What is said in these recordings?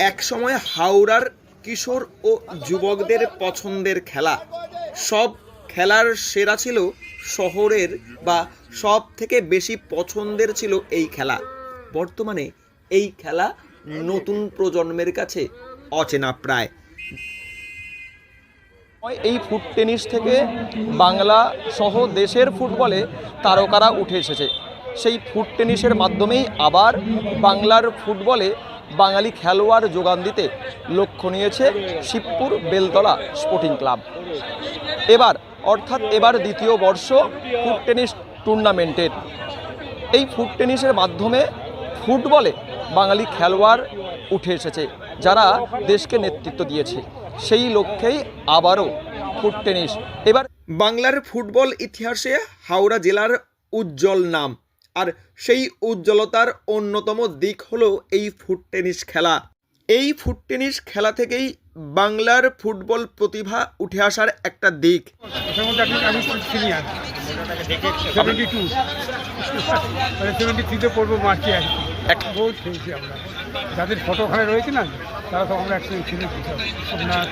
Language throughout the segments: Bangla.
একসময় হাওড়ার কিশোর ও যুবকদের পছন্দের খেলা। সব খেলার সেরা ছিল শহরের বা সব থেকে বেশি পছন্দের ছিল এই খেলা। বর্তমানে এই খেলা নতুন প্রজন্মের কাছে অচেনা প্রায়। এই ফুট টেনিস থেকে বাংলা সহ দেশের ফুটবলে তারকারা উঠে এসেছে। সেই ফুট টেনিসের মাধ্যমেই আবার বাংলার ফুটবলে বাঙালি খেলোয়াড় যোগান দিতে লক্ষ্য নিয়েছে শিবপুর বেলতলা স্পোর্টিং ক্লাব। এবার দ্বিতীয় বর্ষ ফুট টেনিস টুর্নামেন্টের। এই ফুট টেনিসের মাধ্যমে ফুটবলে বাঙালি খেলোয়াড় উঠে এসেছে, যারা দেশকে নেতৃত্ব দিয়েছে। সেই লক্ষ্যেই আবারও ফুট টেনিস। এবার বাংলার ফুটবল ইতিহাসে হাওড়া জেলার উজ্জ্বল নাম, আর সেই উজ্জ্বলতার অন্যতম দিক হলো এই ফুট টেনিস খেলা। এই ফুট টেনিস খেলা থেকেই বাংলার ফুটবল প্রতিভা উঠে আসার একটা দিক। যাদের ফটো ওখানে রয়েছে না, তারা সব আমরা একসঙ্গে ছিল। আপনার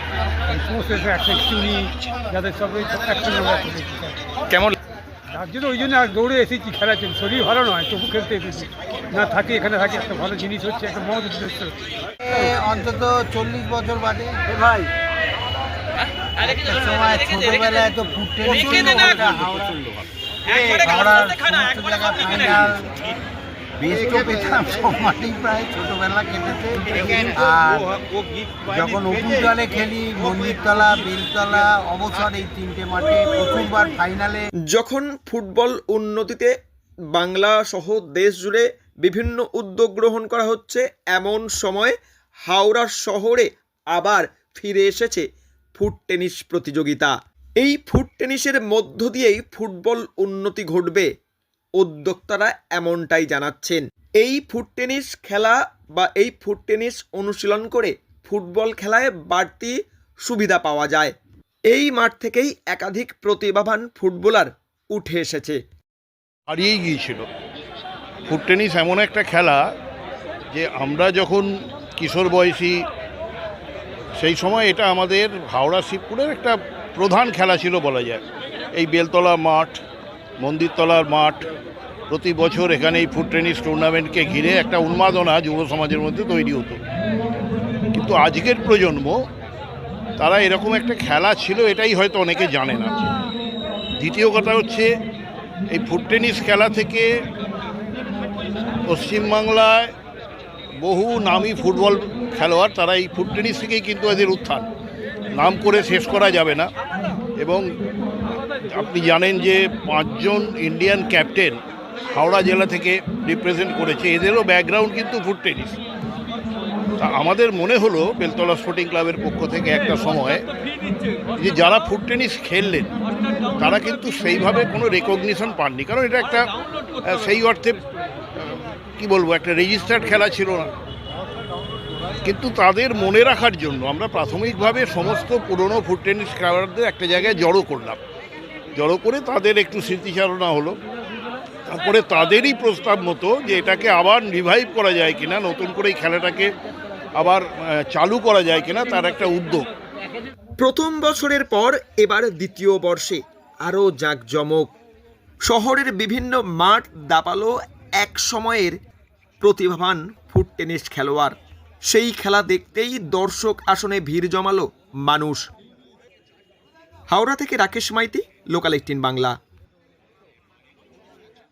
সমস্ত একসঙ্গে যাদের সব একসঙ্গে কেমন তার জন্য ওই জন্য আর দৌড়ে এসেছি খেলার জন্য। শরীর ভালো নয়, তবু খেলতে এসেছি। না থাকি এখানে থাকি, একটা ভালো জিনিস হচ্ছে, একটা মহৎ উদ্দেশ্য। অন্তত 40 বছর বাদে ভাই সময় ছোটবেলায় তো ফুট টেনিস হাওড়ার সমস্ত জায়গা ফাইনাল বেস্টও পেতাম, সব মাঠেই প্রায় ছোটবেলা কেটেছে। আর যখন অপুরতলে খেলি, মন্দিরতলা, বেলতলা, অবসর, এই তিনটে মাঠে প্রথমবার ফাইনালে। যখন ফুটবল উন্নতিতে বাংলা সহ দেশ জুড়ে বিভিন্ন উদ্যোগ গ্রহণ করা হচ্ছে, এমন সময় হাওড়া শহরে আবার ফিরে এসেছে ফুট টেনিস প্রতিযোগিতা। এই ফুট টেনিসের মধ্য দিয়েই ফুটবল উন্নতি ঘটবে, উদ্যোক্তারা এমনটাই জানাচ্ছেন। এই ফুট টেনিস খেলা বা এই ফুট টেনিস অনুশীলন করে ফুটবল খেলায় বাড়তি সুবিধা পাওয়া যায়। এই মাঠ থেকেই একাধিক প্রতিভাবান ফুটবলার উঠে এসেছে। হারিয়েই গিয়েছিল। ফুট টেনিস এমন একটা খেলা যে আমরা যখন কিশোর বয়সী, সেই সময় এটা আমাদের হাওড়া শিবপুরের একটা প্রধান খেলা ছিল বলা যায়। এই বেলতলা মাঠ, মন্দিরতলার মাঠ, প্রতি বছর এখানে এই ফুট টেনিস টুর্নামেন্টকে ঘিরে একটা উন্মাদনা যুব সমাজের মধ্যে তৈরি হতো। কিন্তু আজকের প্রজন্ম, তারা এরকম একটা খেলা ছিল এটাই হয়তো অনেকে জানে না। দ্বিতীয় কথা হচ্ছে, এই ফুট টেনিস খেলা থেকে পশ্চিমবাংলায় বহু নামী ফুটবল খেলোয়াড়, তারা এই ফুট টেনিস থেকেই কিন্তু এদের উত্থান। নাম করে শেষ করা যাবে না। এবং আপনি জানেন যে 5 জন ইন্ডিয়ান ক্যাপ্টেন হাওড়া জেলা থেকে রিপ্রেজেন্ট করেছে, এদেরও ব্যাকগ্রাউন্ড কিন্তু ফুট টেনিস। তা আমাদের মনে হলো বেলতলা স্পোর্টিং ক্লাবের পক্ষ থেকে একটা সময় যে যারা ফুট টেনিস খেললেন তারা কিন্তু সেইভাবে কোনো রেকগনিশন পাননি, কারণ এটা একটা সেই অর্থে কি বলবো, একটা রেজিস্টার্ড খেলা ছিল না। কিন্তু তাদের মনে রাখার জন্য আমরা প্রাথমিকভাবে সমস্ত পুরনো ফুট টেনিস খেলোয়াড়দের একটা জায়গায় জড়ো করলাম। জড়ো করে তাদের একটু স্মৃতিচারণা হলো। তারপরে তাদেরই প্রস্তাব মতো যে এটাকে আবার রিভাইভ করা যায় কিনা, নতুন করে এই খেলাটাকে আবার চালু করা যায় কিনা, তার একটা উদ্যোগ। প্রথম বছরের পর এবার দ্বিতীয় বর্ষে আরও জাঁকজমক। শহরের বিভিন্ন মাঠ দাপালো এক সময়ের প্রতিভাবান ফুট টেনিস খেলোয়াড়। সেই খেলা দেখতেই দর্শক আসনে ভিড় জমালো মানুষ। হাওড়া থেকে রাকেশ মাইতি, লোকাল 18 বাংলা।